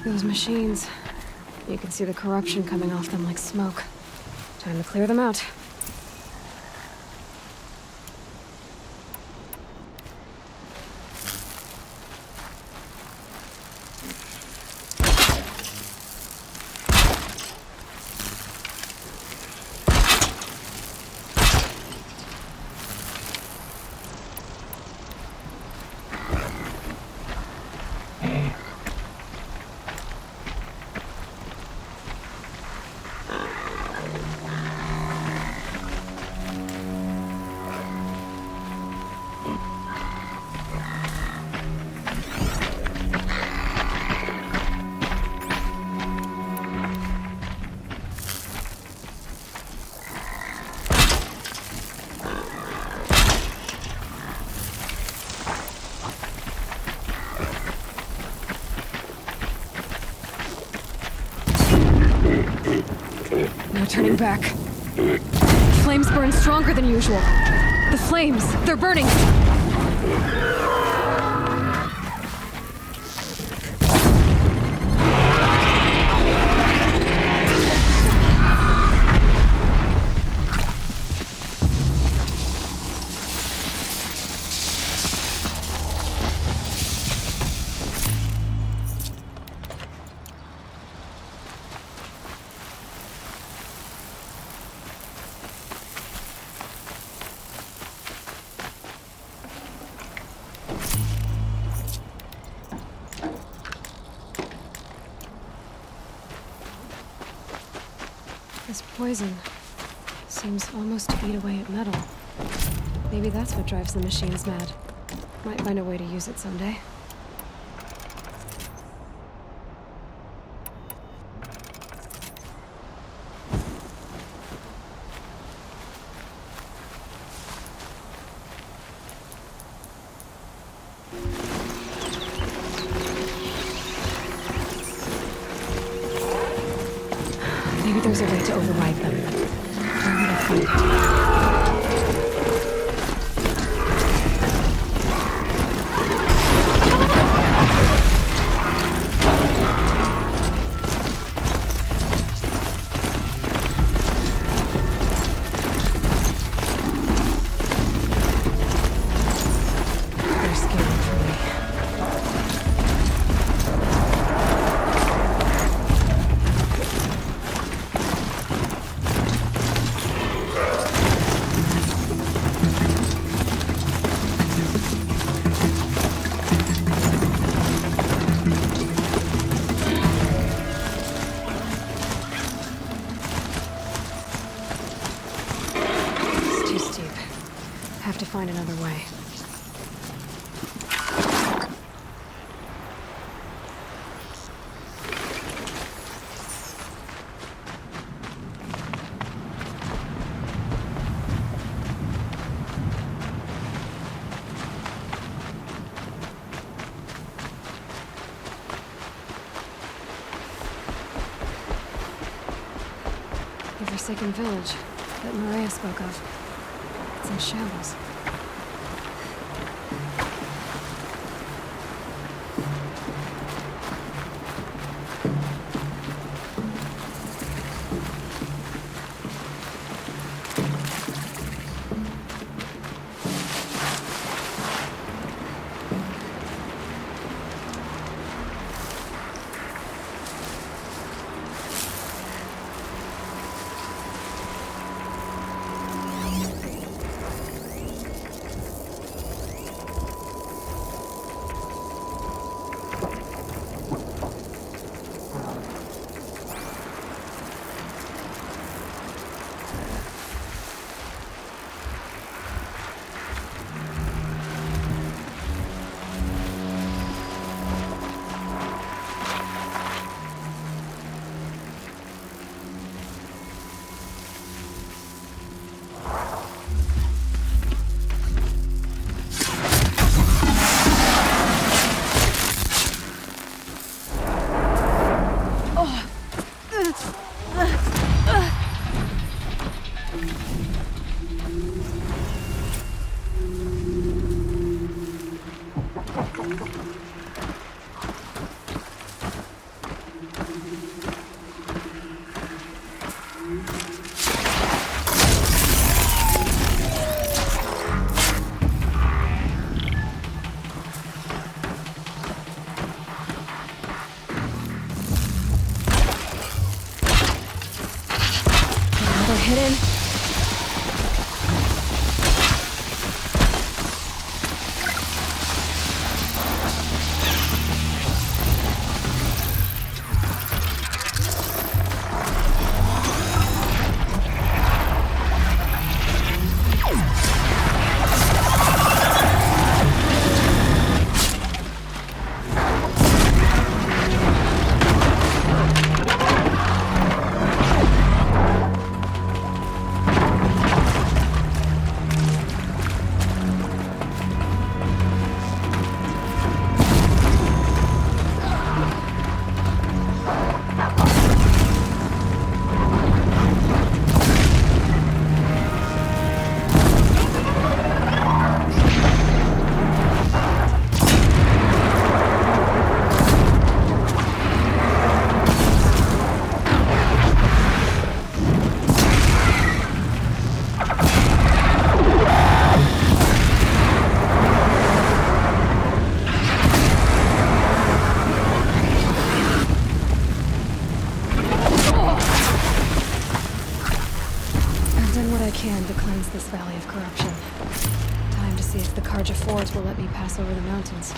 Those machines. You can see the corruption coming off them like smoke. Time to clear them out. No turning back. Flames burn stronger than usual. The flames, they're burning! This poison seems almost to eat away at metal. Maybe that's what drives the machines mad. Might find a way to use it someday. Maybe there's a way to override them. Where would I find it? They're scary for me. Have to find another way. The forsaken village that Maria spoke of. It's in shambles. hidden? This valley of corruption. Time to see if the Karja Forge will let me pass over the mountains.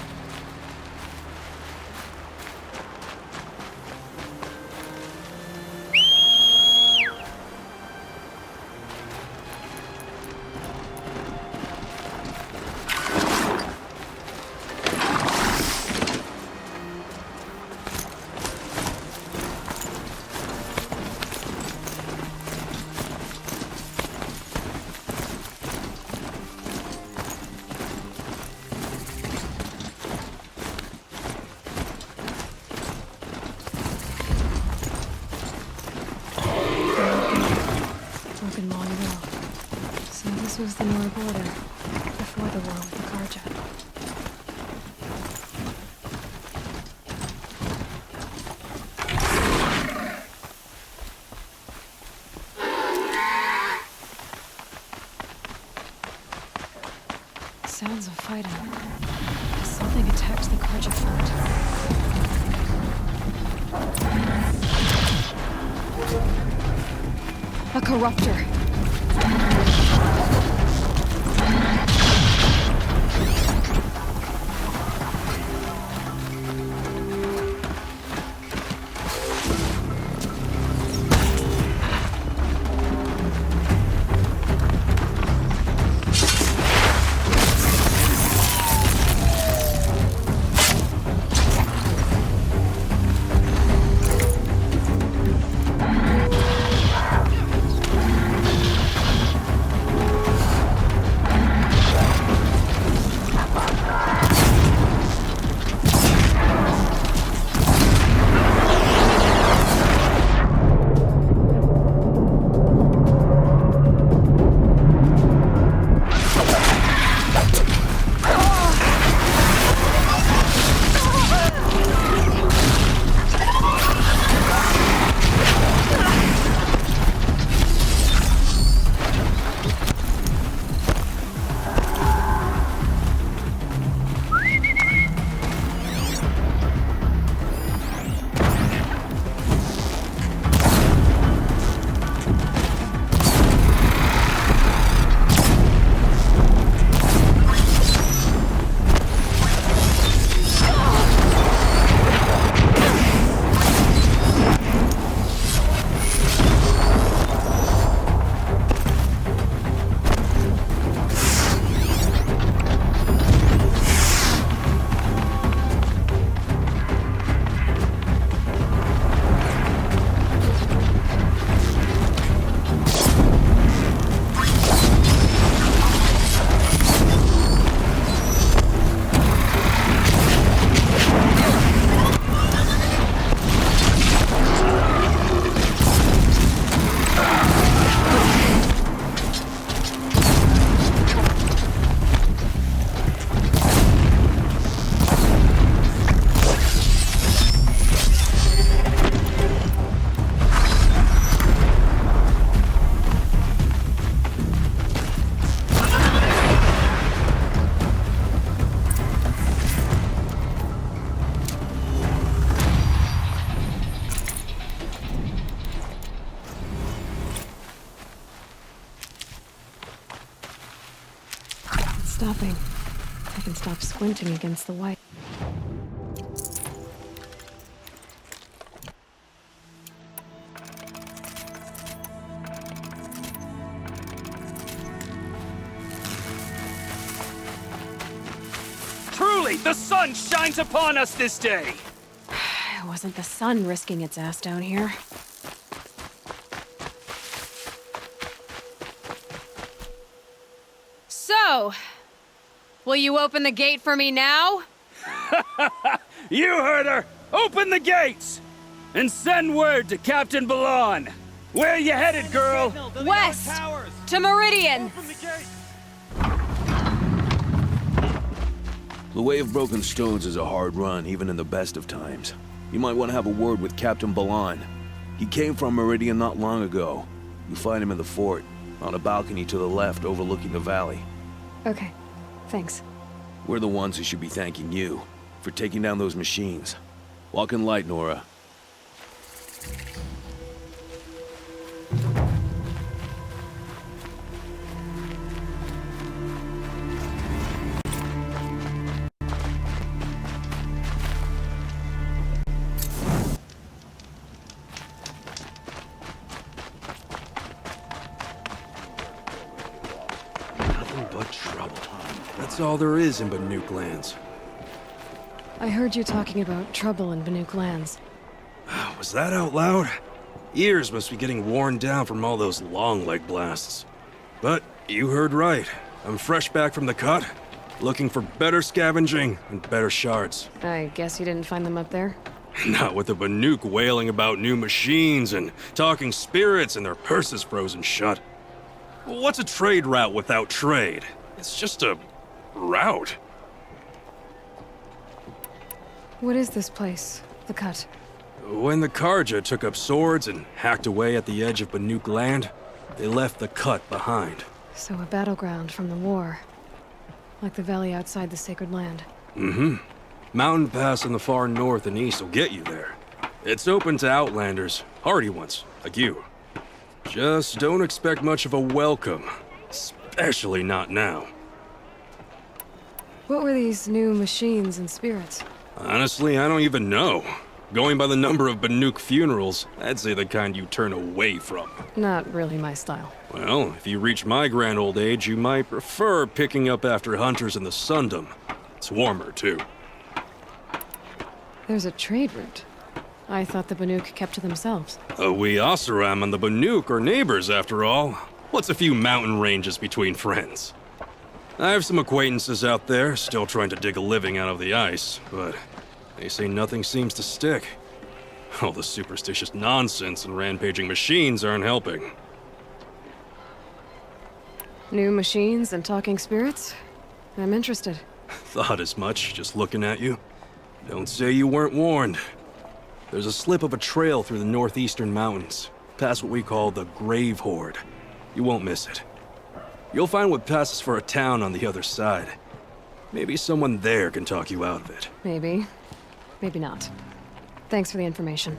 So this was the Nora border, before the war with the Karja. Sounds of fighting. Something attacked the Karja fort. A corruptor. hoping I can stop squinting against the white. Truly, the sun shines upon us this day! It wasn't the sun risking its ass down here. So, will you open the gate for me now? You heard her! Open the gates! And send word to Captain Ballon! Where you headed, girl? West! To Meridian! The Way of Broken Stones is a hard run, even in the best of times. You might want to have a word with Captain Ballon. He came from Meridian not long ago. You find him in the fort, on a balcony to the left overlooking the valley. Okay, thanks. We're the ones who should be thanking you for taking down those machines. Walk in light, Nora. Nothing but trouble. That's all there is in Banuk lands. I heard you talking about trouble in Banuk lands. Was that out loud? Ears must be getting worn down from all those long leg blasts. But you heard right. I'm fresh back from the cut, looking for better scavenging and better shards. I guess you didn't find them up there? Not with the Banuk wailing about new machines and talking spirits and their purses frozen shut. What's a trade route without trade? It's just a route. What is this place? The Cut? When the Karja took up swords and hacked away at the edge of Banuk land, they left the Cut behind. So a battleground from the war. Like the valley outside the Sacred Land. Mm-hmm. Mountain Pass in the far north and east will get you there. It's open to outlanders, hardy ones, like you. Just don't expect much of a welcome. Especially not now. What were these new machines and spirits? Honestly, I don't even know. Going by the number of Banuk funerals, I'd say the kind you turn away from. Not really my style. Well, if you reach my grand old age, you might prefer picking up after hunters in the Sundom. It's warmer, too. There's a trade route. I thought the Banuk kept to themselves. We Oseram and the Banuk are neighbors, after all. What's a few mountain ranges between friends? I have some acquaintances out there, still trying to dig a living out of the ice, but they say nothing seems to stick. All the superstitious nonsense and rampaging machines aren't helping. New machines and talking spirits? I'm interested. Thought as much, just looking at you. Don't say you weren't warned. There's a slip of a trail through the northeastern mountains, past what we call the Grave Horde. You won't miss it. You'll find what passes for a town on the other side. Maybe someone there can talk you out of it. Maybe. Maybe not. Thanks for the information.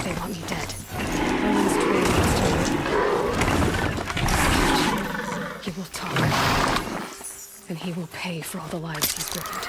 they want me dead. Owen's train has to move. He will talk. And he will pay for all the lives he's ruined.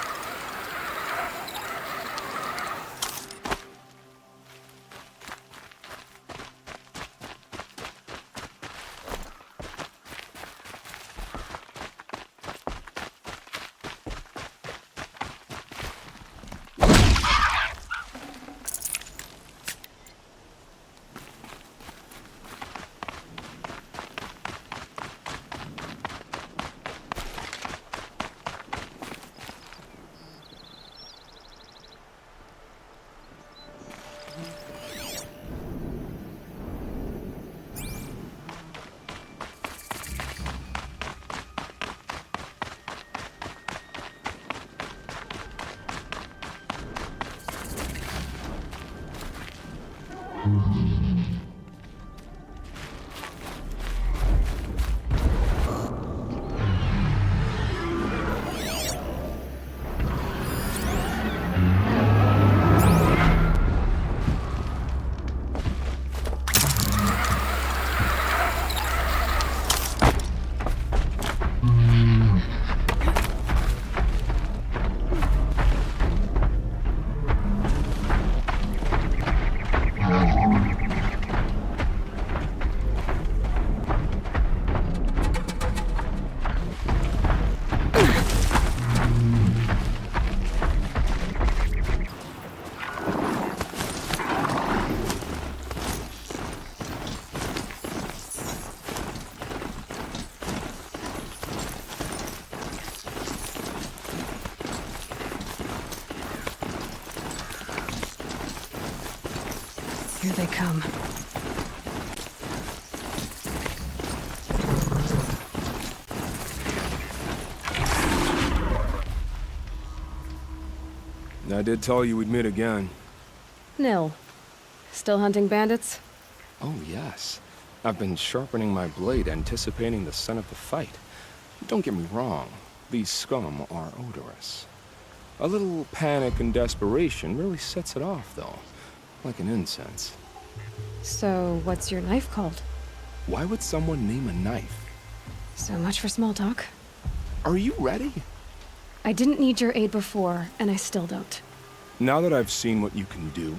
Here they come. I did tell you we'd meet again. Nil. Still hunting bandits? Oh, yes. I've been sharpening my blade, anticipating the scent of the fight. Don't get me wrong, these scum are odorous. A little panic and desperation really sets it off, though. Like an incense. So, what's your knife called? Why would someone name a knife? So much for small talk. Are you ready? I didn't need your aid before, and I still don't. Now that I've seen what you can do,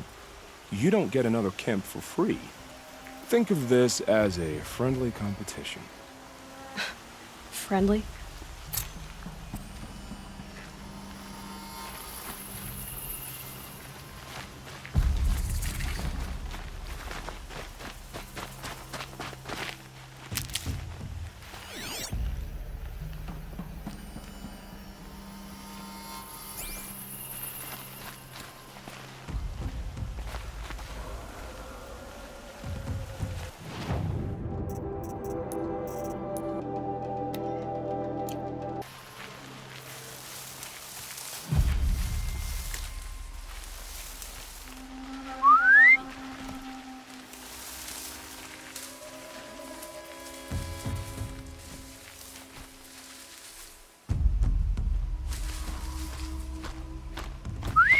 you don't get another camp for free. Think of this as a friendly competition. Friendly?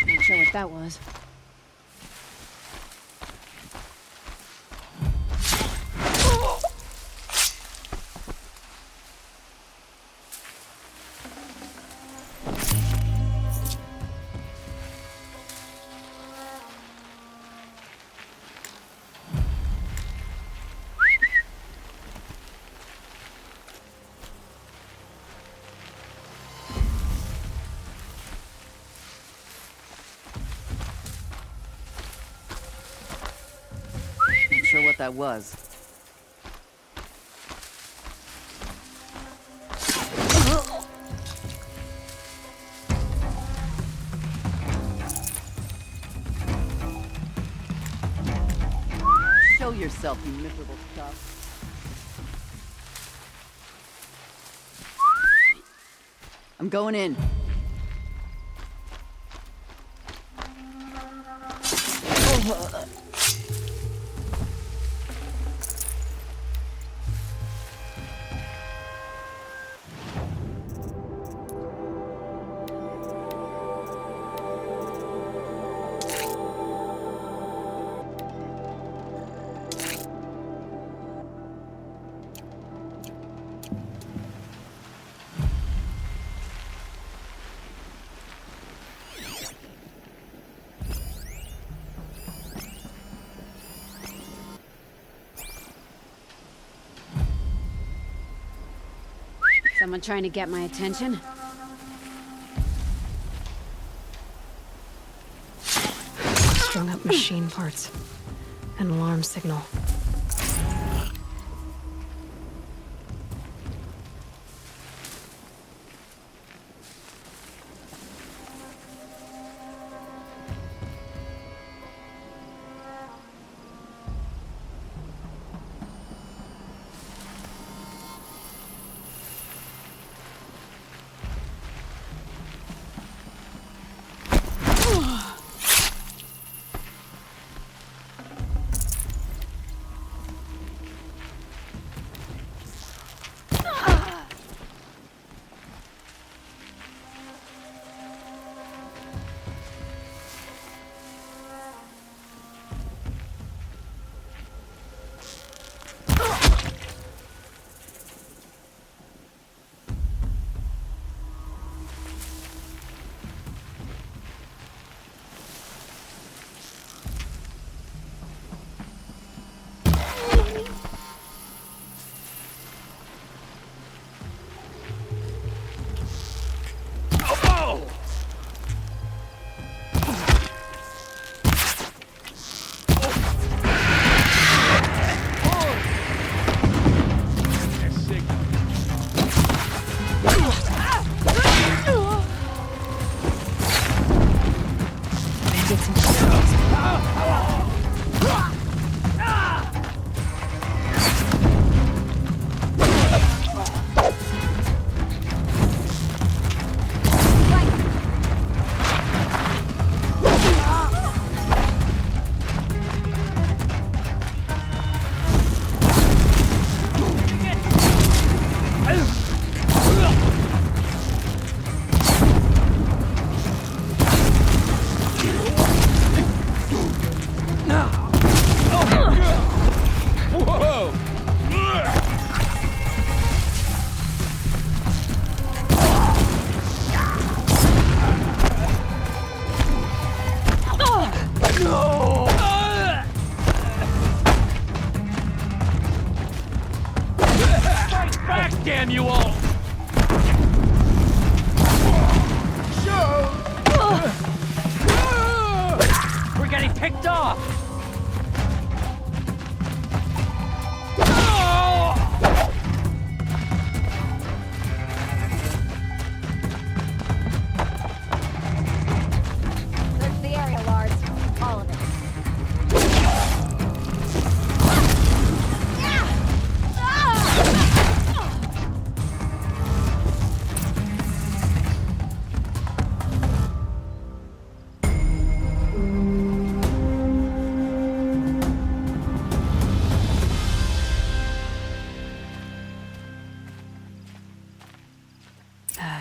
Not sure what that was. Not sure what that was. Show yourself, you miserable stuff. I'm going in. Someone trying to get my attention? Strung up machine parts. An alarm signal.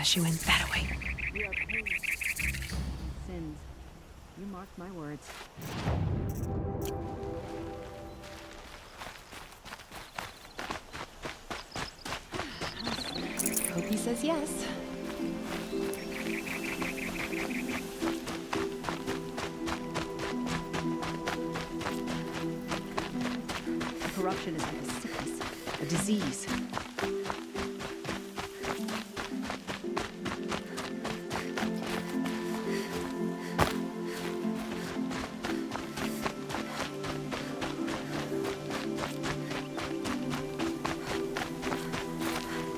She went that way. We are paying sins. You marked my words. Hope he says yes. Corruption is like a sickness, a disease.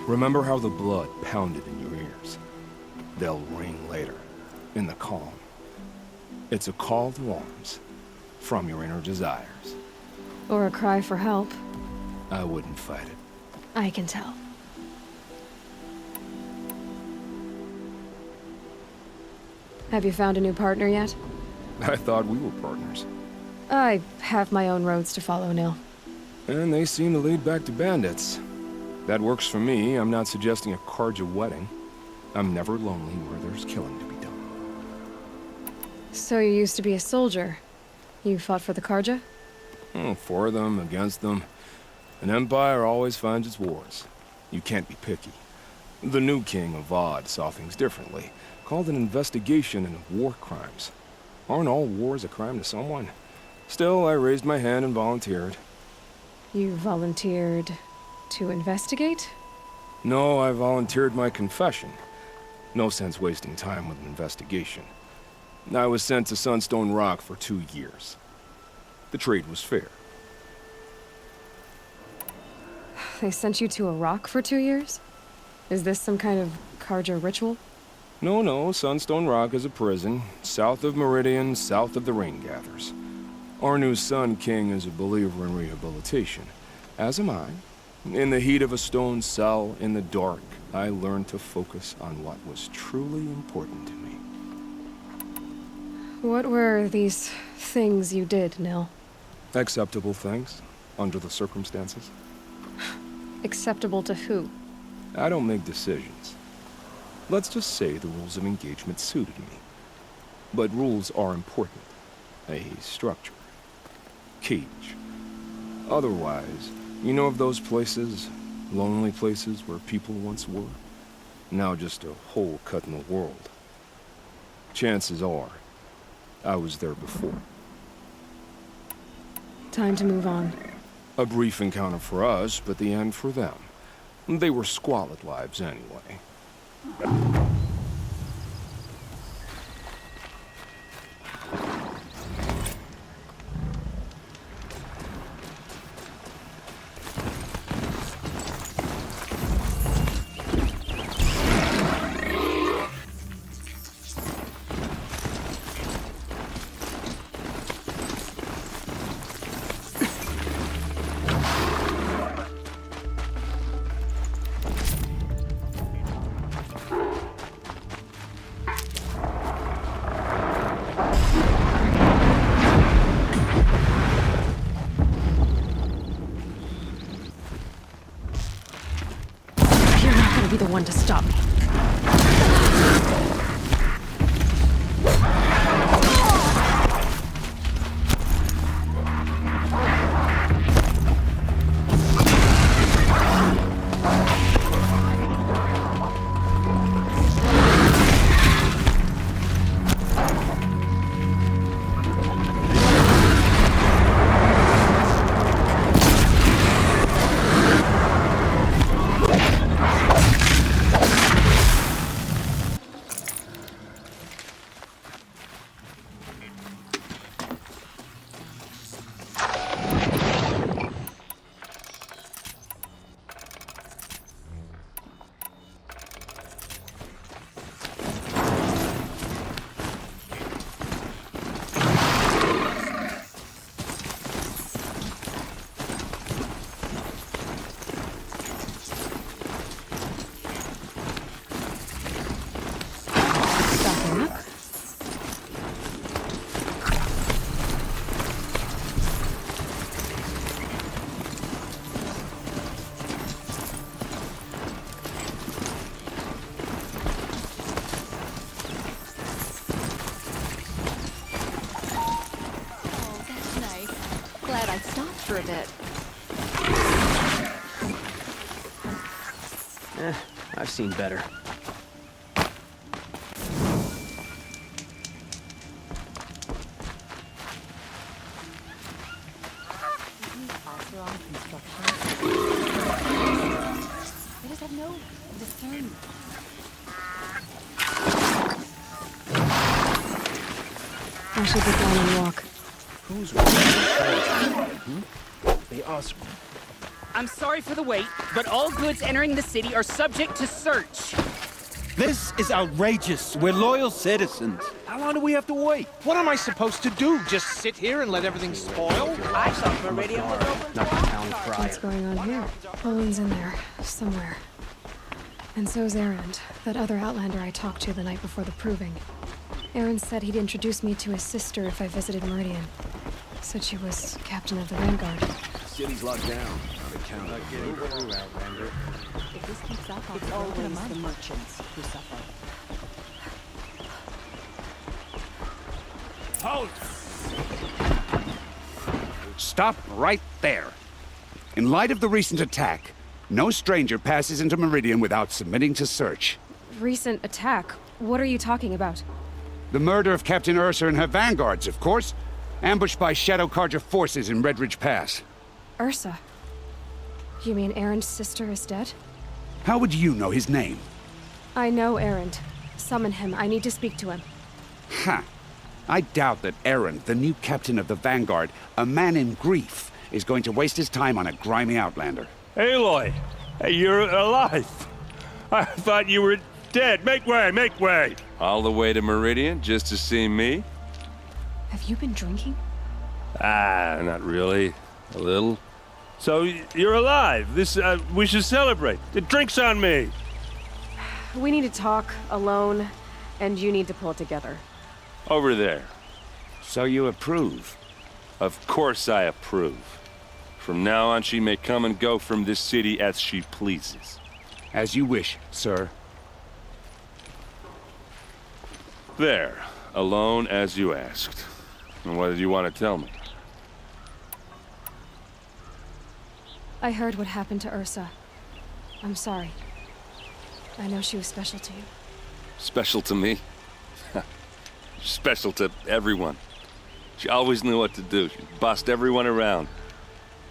Remember how the blood pounded in your ears? They'll ring later, in the calm. It's a call to arms, from your inner desires. Or a cry for help. I wouldn't fight it. I can tell. Have you found a new partner yet? I thought we were partners. I have my own roads to follow, Nil. And they seem to lead back to bandits. That works for me. I'm not suggesting a Karja wedding. I'm never lonely where there's killing to be done. So you used to be a soldier. You fought for the Karja? For them, against them. An empire always finds its wars. You can't be picky. The new king of Vod saw things differently. Called an investigation into war crimes. Aren't all wars a crime to someone? Still, I raised my hand and volunteered. You volunteered to investigate? No, I volunteered my confession. No sense wasting time with an investigation. I was sent to Sunstone Rock for 2 years. The trade was fair. They sent you to a rock for 2 years? Is this some kind of Carja ritual? No, Sunstone Rock is a prison, south of Meridian, south of the Rain Gathers. Our new Sun King is a believer in rehabilitation, as am I. In the heat of a stone cell, in the dark, I learned to focus on what was truly important to me. What were these things you did, Nil? Acceptable things, under the circumstances. Acceptable to who? I don't make decisions. Let's just say the rules of engagement suited me. But rules are important. A structure. Cage. Otherwise, you know of those places, lonely places where people once were? Now just a hole cut in the world. Chances are, I was there before. Time to move on. A brief encounter for us, but the end for them. They were squalid lives anyway. Be the one to stop me. For a bit. I've seen better. They just have no discernment. I should get down and walk. Who's running? They ask. I'm sorry for the wait, but all goods entering the city are subject to search. This is outrageous. We're loyal citizens. How long do we have to wait? What am I supposed to do? Just sit here and let everything spoil? I thought Meridian was open. Not the town crier. What's going on here? Owen's in there, somewhere. And so's Erend, that other Outlander I talked to the night before the proving. Erend said he'd introduce me to his sister if I visited Meridian. Said she was captain of the Vanguard. City's locked down. On account of getting through, Outlander. If this keeps up, it's always the merchants who suffer. Halt! Stop right there. In light of the recent attack, no stranger passes into Meridian without submitting to search. Recent attack? What are you talking about? The murder of Captain Ursa and her vanguards, of course. Ambushed by Shadow Carja forces in Red Ridge Pass. Ursa? You mean Erend's sister is dead? How would you know his name? I know Erend. Summon him. I need to speak to him. Ha! I doubt that Erend, the new captain of the Vanguard, a man in grief, is going to waste his time on a grimy outlander. Aloy! Hey, you're alive! I thought you were dead. Make way, make way! All the way to Meridian just to see me? Have you been drinking? Ah, not really. A little. So, you're alive. We should celebrate. The drink's on me. We need to talk alone, and you need to pull it together. Over there. So you approve? Of course I approve. From now on, she may come and go from this city as she pleases. As you wish, sir. There. Alone as you asked. And what did you want to tell me? I heard what happened to Ursa. I'm sorry. I know she was special to you. Special to me? Special to everyone. She always knew what to do. She bossed everyone around.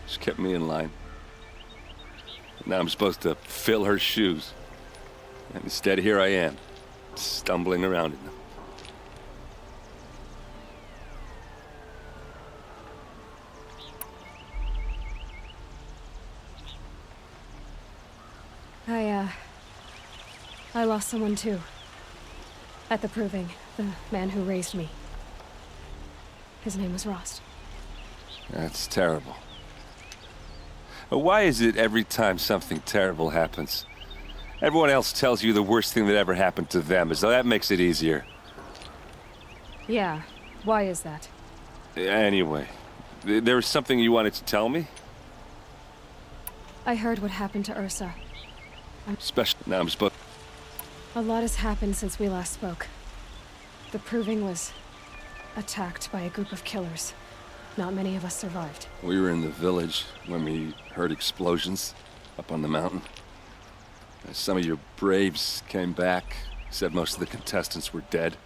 She kept me in line. Now I'm supposed to fill her shoes. And instead, here I am, stumbling around in them. I lost someone too. At the proving, the man who raised me. His name was Rost. That's terrible. But why is it every time something terrible happens, everyone else tells you the worst thing that ever happened to them, as though that makes it easier? Yeah, why is that? Anyway, there was something you wanted to tell me? I heard what happened to Ursa. Now I'm supposed... A lot has happened since we last spoke. The proving was attacked by a group of killers. Not many of us survived. We were in the village when we heard explosions up on the mountain. Some of your braves came back, said most of the contestants were dead.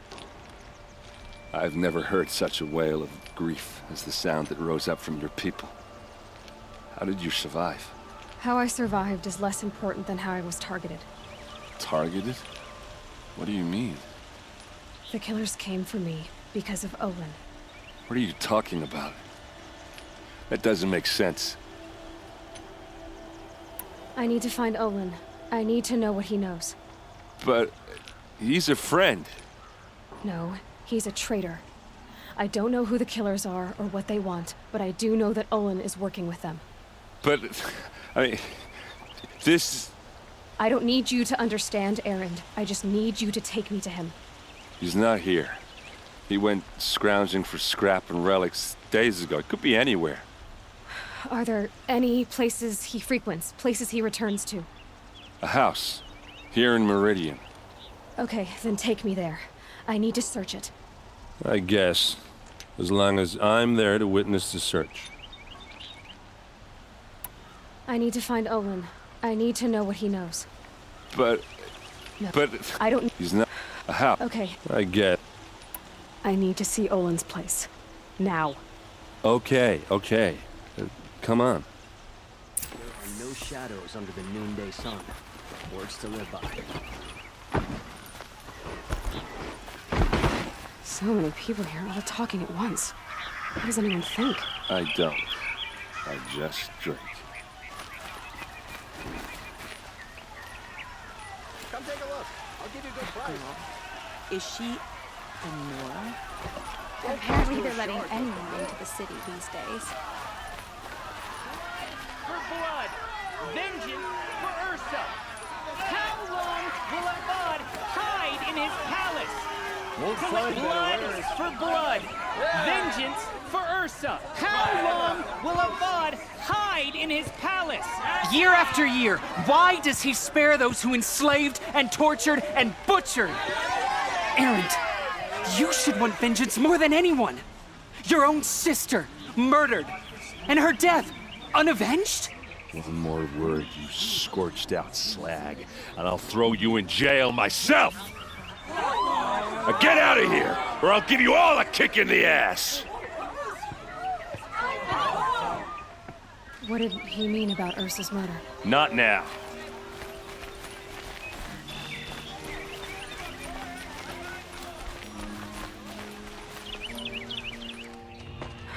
I've never heard such a wail of grief as the sound that rose up from your people. How did you survive? How I survived is less important than how I was targeted. Targeted? What do you mean? The killers came for me because of Olin. What are you talking about? That doesn't make sense. I need to find Olin. I need to know what he knows. But he's a friend. No, he's a traitor. I don't know who the killers are or what they want, but I do know that Olin is working with them. But, I mean, this... I don't need you to understand, Erend. I just need you to take me to him. He's not here. He went scrounging for scrap and relics days ago. It could be anywhere. Are there any places he frequents, places he returns to? A house. Here in Meridian. Okay, then take me there. I need to search it. I guess. As long as I'm there to witness the search. I need to find Olin. I need to know what he knows. But... No, but... I don't... He's not... A house. Okay, I get. I need to see Olin's place. Now. Okay. Come on. There are no shadows under the noonday sun. Words to live by. So many people here, all talking at once. What does anyone think? I don't. I just drink. Come take a look. I'll give you a good price. Is she a Nora? Apparently they're letting anyone into the city these days. For blood, vengeance for Ursa. How long will Avad hide in his palace? Blood for blood, vengeance for Ursa. How long will Avad hide in his palace? Year after year, why does he spare those who enslaved and tortured and butchered? Erend, you should want vengeance more than anyone. Your own sister, murdered, and her death, unavenged? One more word, you scorched out slag, and I'll throw you in jail myself! Now get out of here, or I'll give you all a kick in the ass! What did he mean about Ursa's murder? Not now.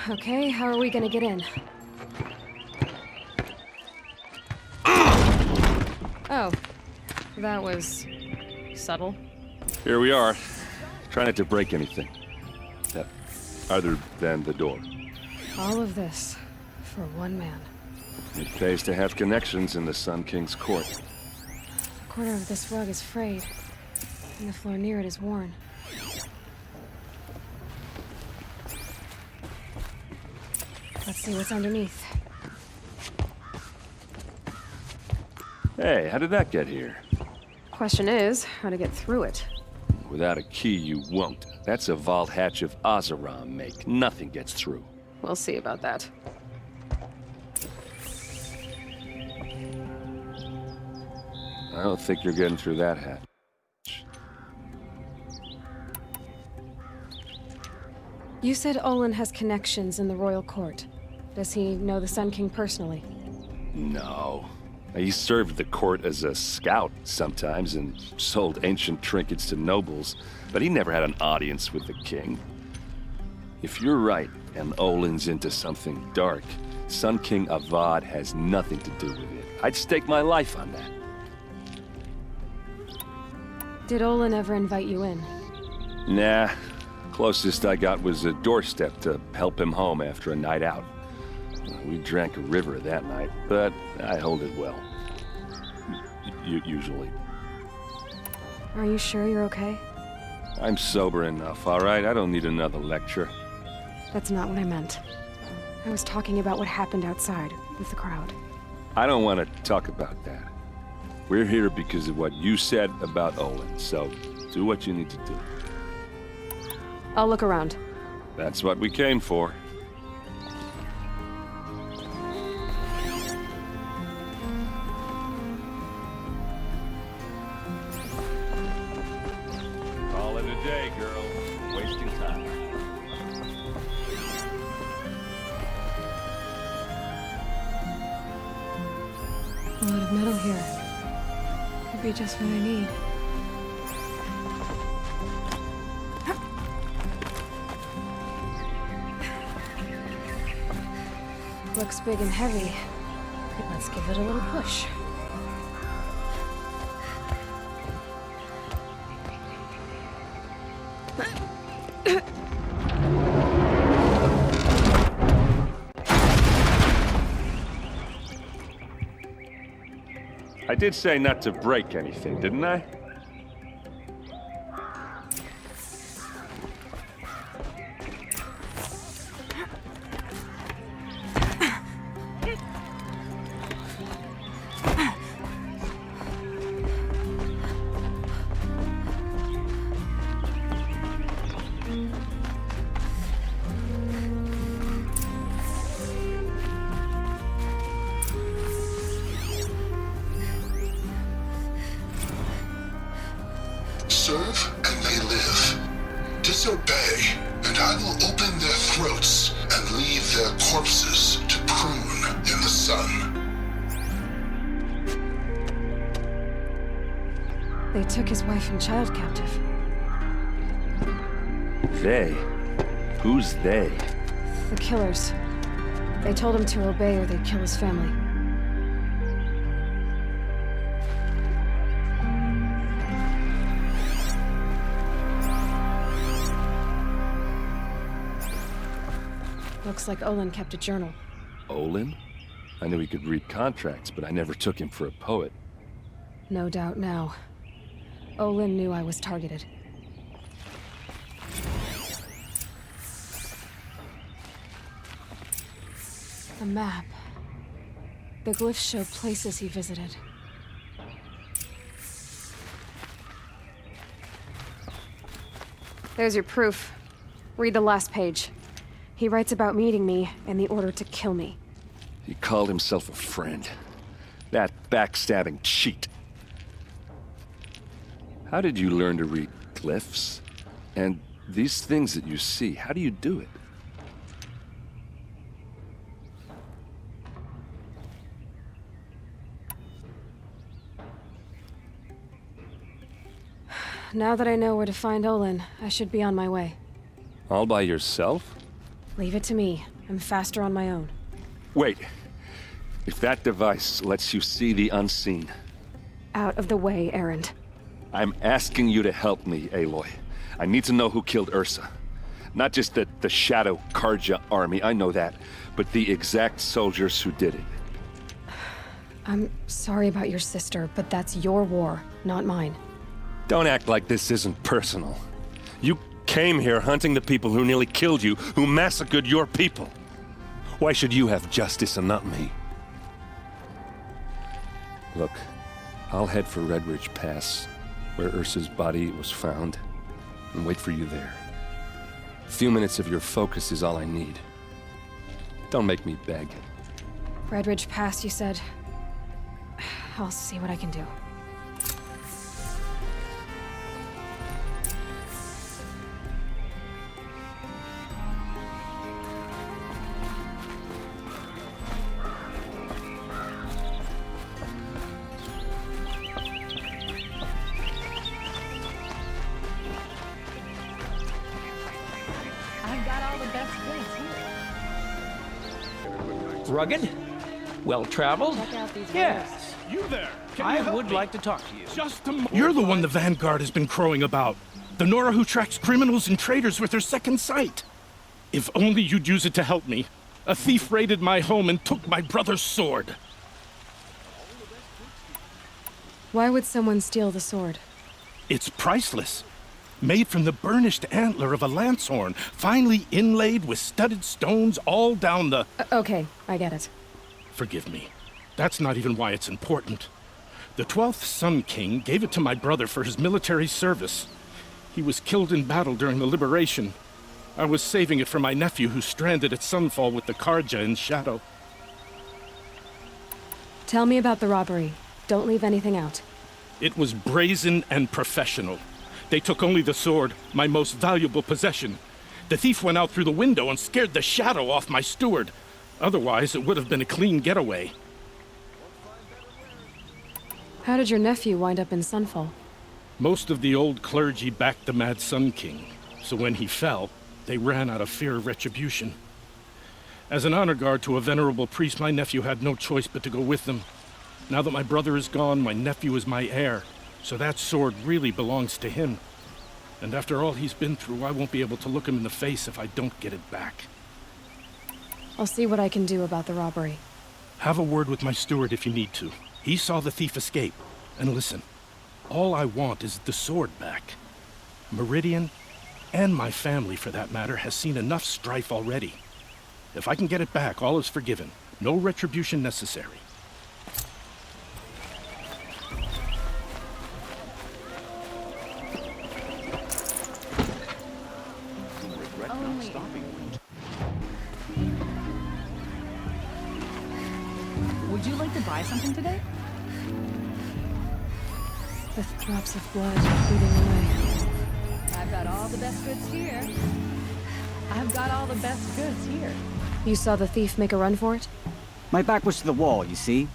Okay, how are we gonna get in? Oh, that was subtle. Here we are. Try not to break anything. Other than the door. All of this for one man. It pays to have connections in the Sun King's court. A corner of this rug is frayed, and the floor near it is worn. Let's see what's underneath. Hey, how did that get here? Question is, how to get through it. Without a key, you won't. That's a vault hatch of Ozeron make. Nothing gets through. We'll see about that. I don't think you're getting through that hatch. You said Olin has connections in the royal court. Does he know the Sun King personally? No. He served the court as a scout sometimes and sold ancient trinkets to nobles, but he never had an audience with the king. If you're right, and Olin's into something dark, Sun King Avad has nothing to do with it. I'd stake my life on that. Did Olin ever invite you in? Nah. Closest I got was a doorstep to help him home after a night out. We drank a river that night, but I hold it well. Usually. Are you sure you're okay? I'm sober enough, all right? I don't need another lecture. That's not what I meant. I was talking about what happened outside with the crowd. I don't want to talk about that. We're here because of what you said about Olin, so do what you need to do. I'll look around. That's what we came for. Call it a day, girl. Wasting time. A lot of metal here. Could be just what I need. Looks big and heavy. Let's give it a little push. I did say not to break anything, didn't I? Serve and they live. Disobey, and I will open their throats and leave their corpses to prune in the sun. They took his wife and child captive. They? Who's they? The killers. They told him to obey or they'd kill his family. Looks like Olin kept a journal. Olin? I knew he could read contracts, but I never took him for a poet. No doubt now. Olin knew I was targeted. A map. The glyphs show places he visited. There's your proof. Read the last page. He writes about meeting me and the order to kill me. He called himself a friend. That backstabbing cheat. How did you learn to read glyphs? And these things that you see, how do you do it? Now that I know where to find Olin, I should be on my way. All by yourself? Leave it to me. I'm faster on my own. Wait. If that device lets you see the unseen... Out of the way, Erend. I'm asking you to help me, Aloy. I need to know who killed Ursa. Not just the Shadow Karja army, I know that, but the exact soldiers who did it. I'm sorry about your sister, but that's your war, not mine. Don't act like this isn't personal. You came here hunting the people who nearly killed you, who massacred your people. Why should you have justice and not me? Look, I'll head for Red Ridge Pass, where Ursa's body was found, and wait for you there. A few minutes of your focus is all I need. Don't make me beg. Red Ridge Pass, you said? I'll see what I can do. Rugged? Well-traveled? Yes. You there? I would like to talk to you. Just a You're the one the Vanguard has been crowing about. The Nora who tracks criminals and traitors with her second sight. If only you'd use it to help me. A thief raided my home and took my brother's sword. Why would someone steal the sword? It's priceless. Made from the burnished antler of a lancehorn, finely inlaid with studded stones all down the... Okay, I get it. Forgive me. That's not even why it's important. The 12th Sun King gave it to my brother for his military service. He was killed in battle during the Liberation. I was saving it for my nephew who's stranded at Sunfall with the Karja in Shadow. Tell me about the robbery. Don't leave anything out. It was brazen and professional. They took only the sword, my most valuable possession. The thief went out through the window and scared the shadow off my steward. Otherwise, it would have been a clean getaway. How did your nephew wind up in Sunfall? Most of the old clergy backed the Mad Sun King, so when he fell, they ran out of fear of retribution. As an honor guard to a venerable priest, my nephew had no choice but to go with them. Now that my brother is gone, my nephew is my heir, so that sword really belongs to him. And after all he's been through, I won't be able to look him in the face if I don't get it back. I'll see what I can do about the robbery. Have a word with my steward if you need to. He saw the thief escape. And listen, all I want is the sword back. Meridian, and my family for that matter, has seen enough strife already. If I can get it back, all is forgiven. No retribution necessary. Would you like to buy something today? The drops of blood bleeding away. I've got all the best goods here. I've got all the best goods here. You saw the thief make a run for it? My back was to the wall, you see?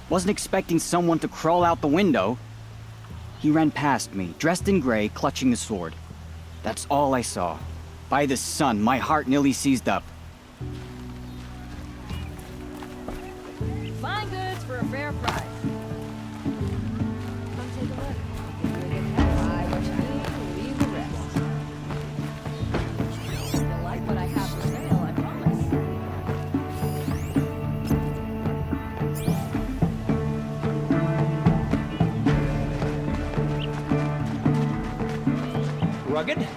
Wasn't expecting someone to crawl out the window. He ran past me, dressed in gray, clutching the sword. That's all I saw. By the sun, my heart nearly seized up. Fine goods for a fair price. Come take a look. Buy what you need, leave the rest. You'll like what I have for sale, I promise. Rugged?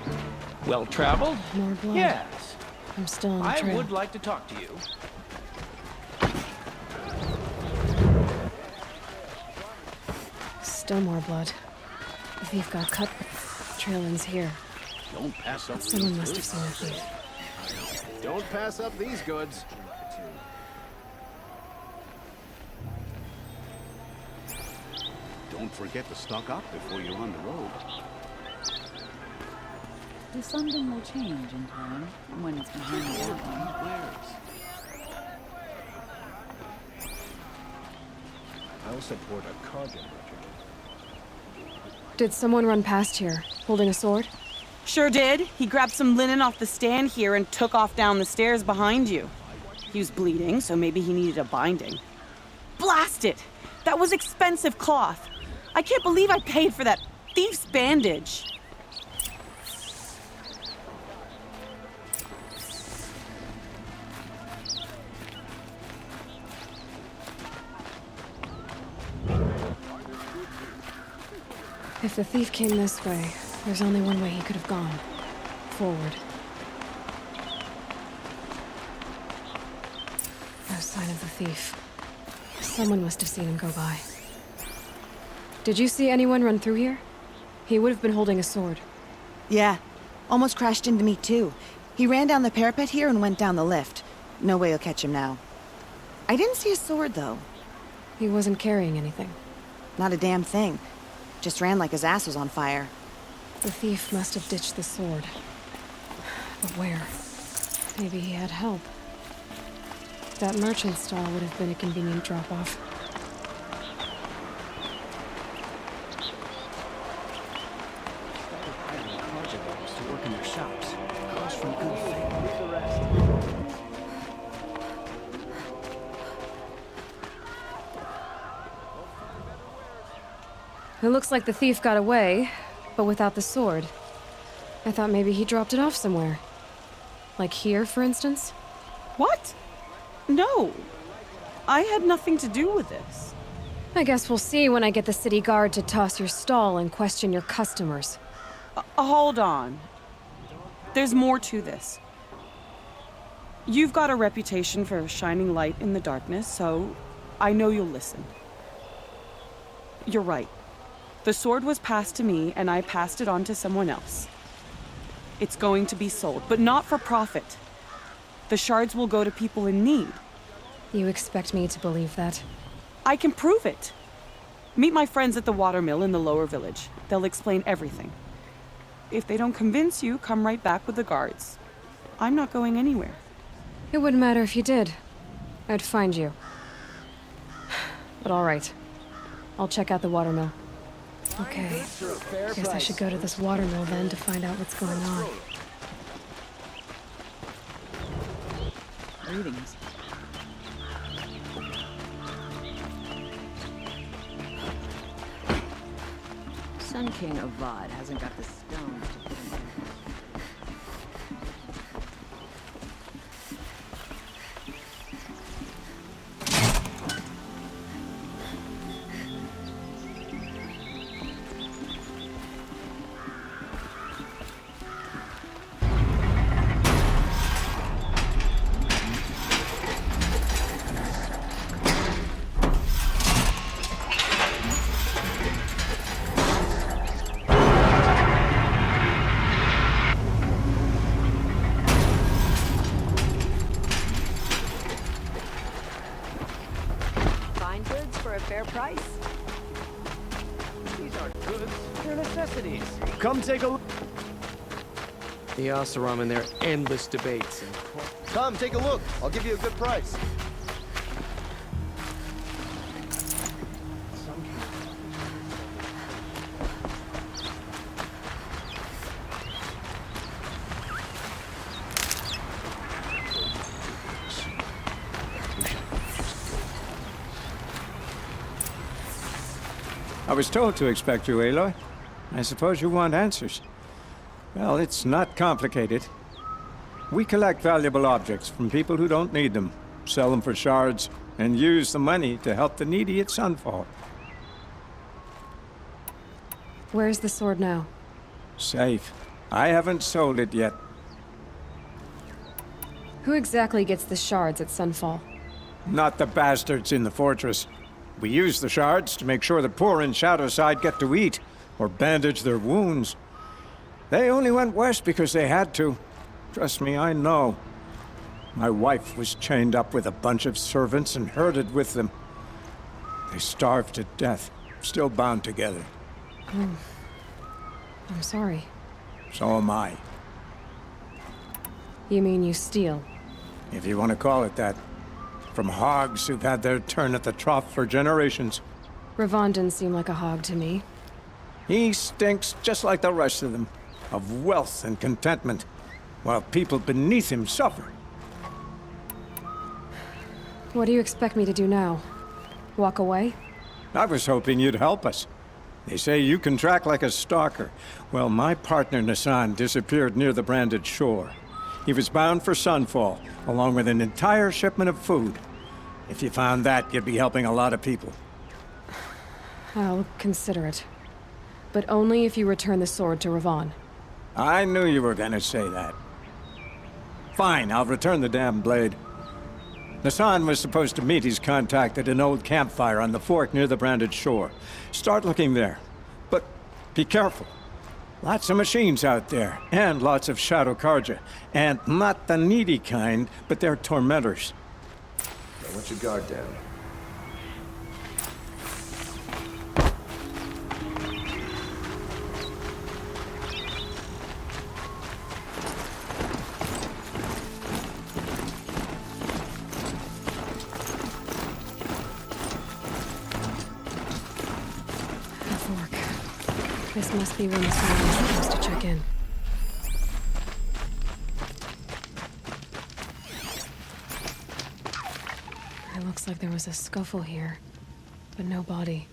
Well-traveled? More blood. Yes. I'm still on the I trail. would like to talk to you. Still more blood. The thief got cut, but the trail ends here. Don't pass up Someone these must have goods. seen the thief. Don't pass up these goods. Don't forget to stock up before you're on the road. The something will change in time when it's behind the mountain. I'll support a Karja merchant. Did someone run past here, holding a sword? Sure did. He grabbed some linen off the stand here and took off down the stairs behind you. He was bleeding, so maybe he needed a binding. Blast it! That was expensive cloth. I can't believe I paid for that thief's bandage. If the thief came this way, there's only one way he could have gone. Forward. No sign of the thief. Someone must have seen him go by. Did you see anyone run through here? He would have been holding a sword. Yeah. Almost crashed into me, too. He ran down the parapet here and went down the lift. No way you'll catch him now. I didn't see a sword, though. He wasn't carrying anything. Not a damn thing. Just ran like his ass was on fire. The thief must have ditched the sword. But where? Maybe he had help. That merchant stall would have been a convenient drop-off. To work in their shops. Comes from good faith. It looks like the thief got away, but without the sword. I thought maybe he dropped it off somewhere. Like here, for instance? What? No. I had nothing to do with this. I guess we'll see when I get the city guard to toss your stall and question your customers. Hold on. There's more to this. You've got a reputation for shining light in the darkness, so I know you'll listen. You're right. The sword was passed to me, and I passed it on to someone else. It's going to be sold, but not for profit. The shards will go to people in need. You expect me to believe that? I can prove it. Meet my friends at the watermill in the lower village. They'll explain everything. If they don't convince you, come right back with the guards. I'm not going anywhere. It wouldn't matter if you did. I'd find you. But all right. I'll check out the watermill. Okay. Guess I should go to this watermill then to find out what's going on. Greetings. Sun King Avad hasn't got the stones to put him in. Fair price? These aren't goods, they're necessities. Come take a look. The Oseram and their endless debates. Come, take a look. I'll give you a good price. I was told to expect you, Aloy. I suppose you want answers. Well, it's not complicated. We collect valuable objects from people who don't need them, sell them for shards, and use the money to help the needy at Sunfall. Where's the sword now? Safe. I haven't sold it yet. Who exactly gets the shards at Sunfall? Not the bastards in the fortress. We use the shards to make sure the poor in Shadowside get to eat, or bandage their wounds. They only went west because they had to. Trust me, I know. My wife was chained up with a bunch of servants and herded with them. They starved to death, still bound together. Oh. I'm sorry. So am I. You mean you steal? If you want to call it that. From hogs who've had their turn at the trough for generations. Ravon didn't seem like a hog to me. He stinks just like the rest of them. of wealth and contentment, while people beneath him suffer. What do you expect me to do now? Walk away? I was hoping you'd help us. They say you can track like a stalker. Well, my partner Nassan disappeared near the branded shore. He was bound for Sunfall, along with an entire shipment of food. If you found that, you'd be helping a lot of people. I'll consider it. But only if you return the sword to Ravon. I knew you were gonna say that. Fine, I'll return the damn blade. Nassan was supposed to meet his contact at an old campfire on the fork near the branded shore. Start looking there. But be careful. Lots of machines out there, and lots of Shadow Karja. And not the needy kind, but they're tormentors. Don't let your guard down. This must be when the sun is supposed to check in. It looks like there was a scuffle here, but no body.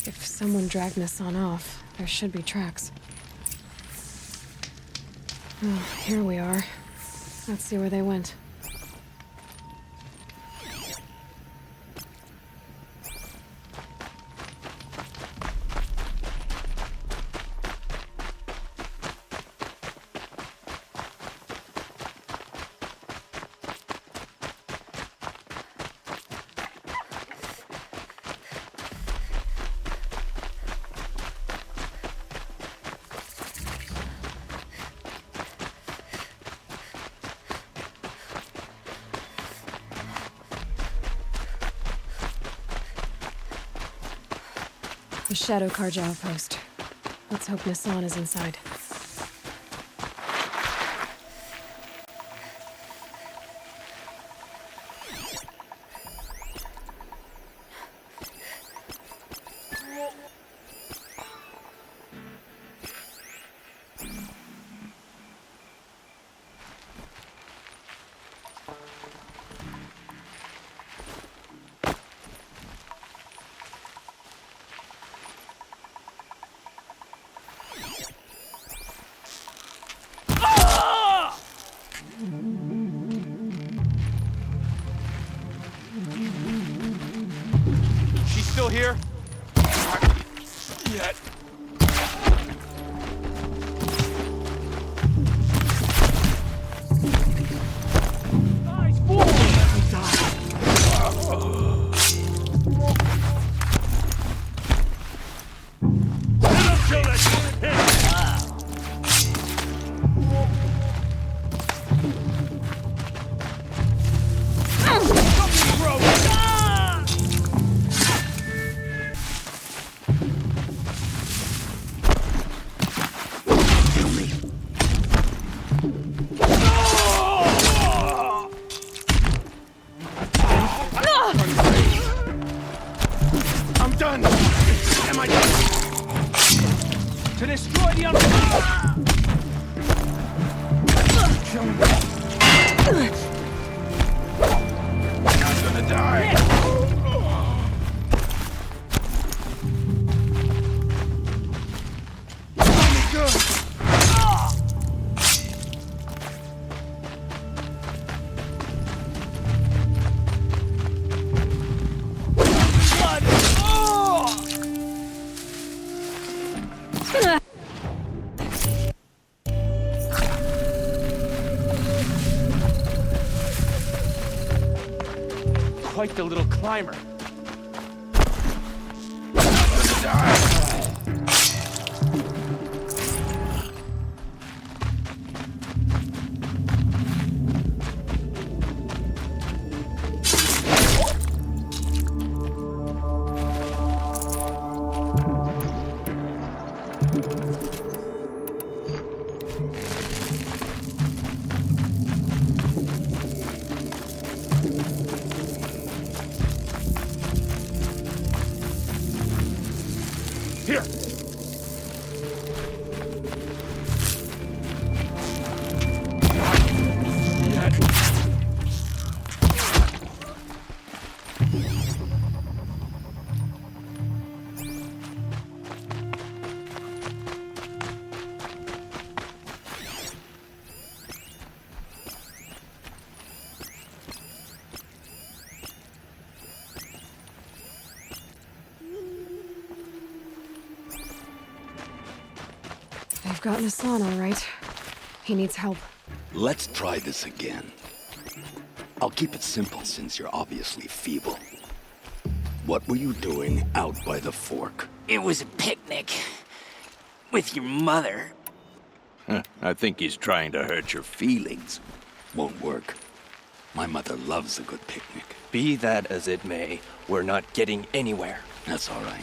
If someone dragged Nassan off, there should be tracks. Oh, here we are. Let's see where they went. The Shadow Karja outpost. Let's hope Nassan is inside. Still here? Yet. Nice fool! To destroy the I'm gonna die! Quite the little climber. gotten Hassan all right. He needs help. Let's try this again. I'll keep it simple since you're obviously feeble. What were you doing out by the fork? It was a picnic. With your mother. I think he's trying to hurt your feelings. Won't work. My mother loves a good picnic. Be that as it may, we're not getting anywhere. That's all right.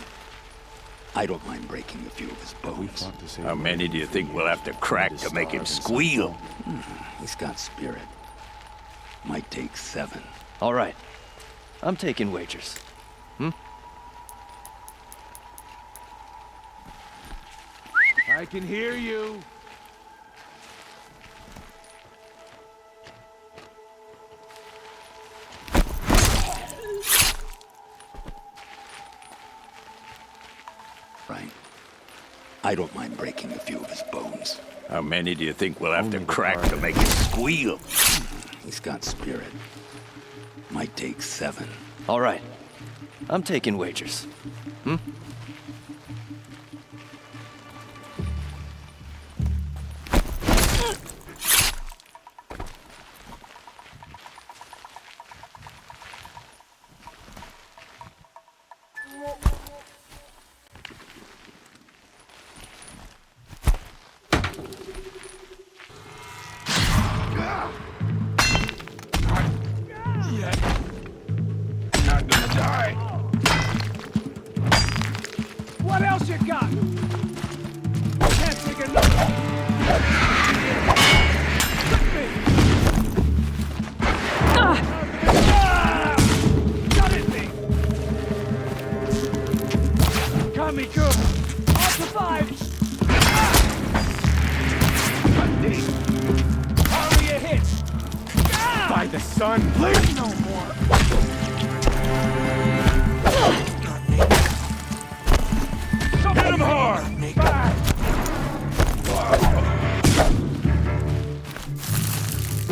I don't mind breaking a few of his bones. How many do you think we'll have to crack to make him squeal? He's got spirit. Might take 7. All right. I'm taking wagers. I can hear you. Right. I don't mind breaking a few of his bones. How many do you think we'll have to crack to make him squeal? He's got spirit. Might take 7. All right. I'm taking wagers. What else you got? Can't take another. Got it, me. Got me good. All survived. Hardly a hit. By the sun, please no more. Hit him hard!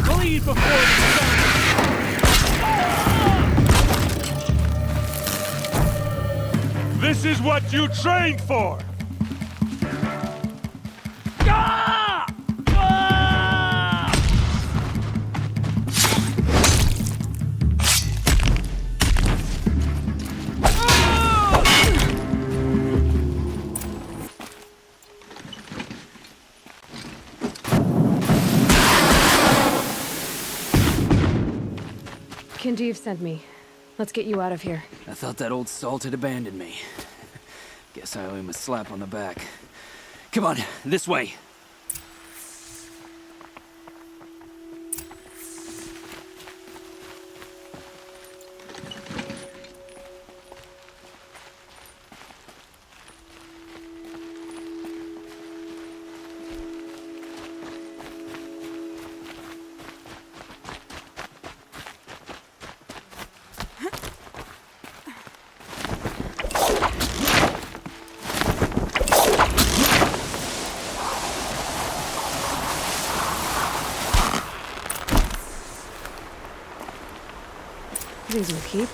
Bleed before the sun! This is what you trained for! Kindev sent me. Let's get you out of here. I thought that old salt had abandoned me. Guess I owe him a slap on the back. Come on, this way. These will keep.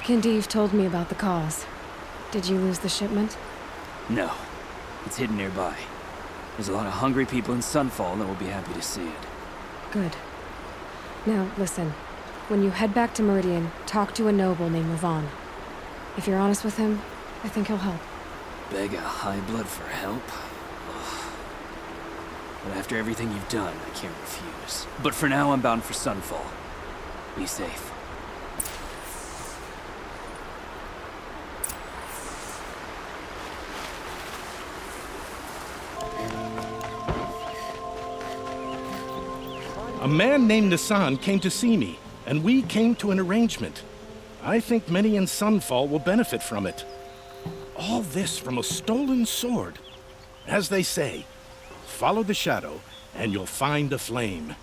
Kindev told me about the cause. Did you lose the shipment? No. It's hidden nearby. There's a lot of hungry people in Sunfall that will be happy to see it. Good. Now, listen. When you head back to Meridian, talk to a noble named Ravon. If you're honest with him, I think he'll help. Beg a high blood for help? But after everything you've done, I can't refuse. But for now, I'm bound for Sunfall. Be safe. A man named Nissan came to see me, and we came to an arrangement. I think many in Sunfall will benefit from it. All this from a stolen sword. As they say, follow the shadow, and you'll find a flame.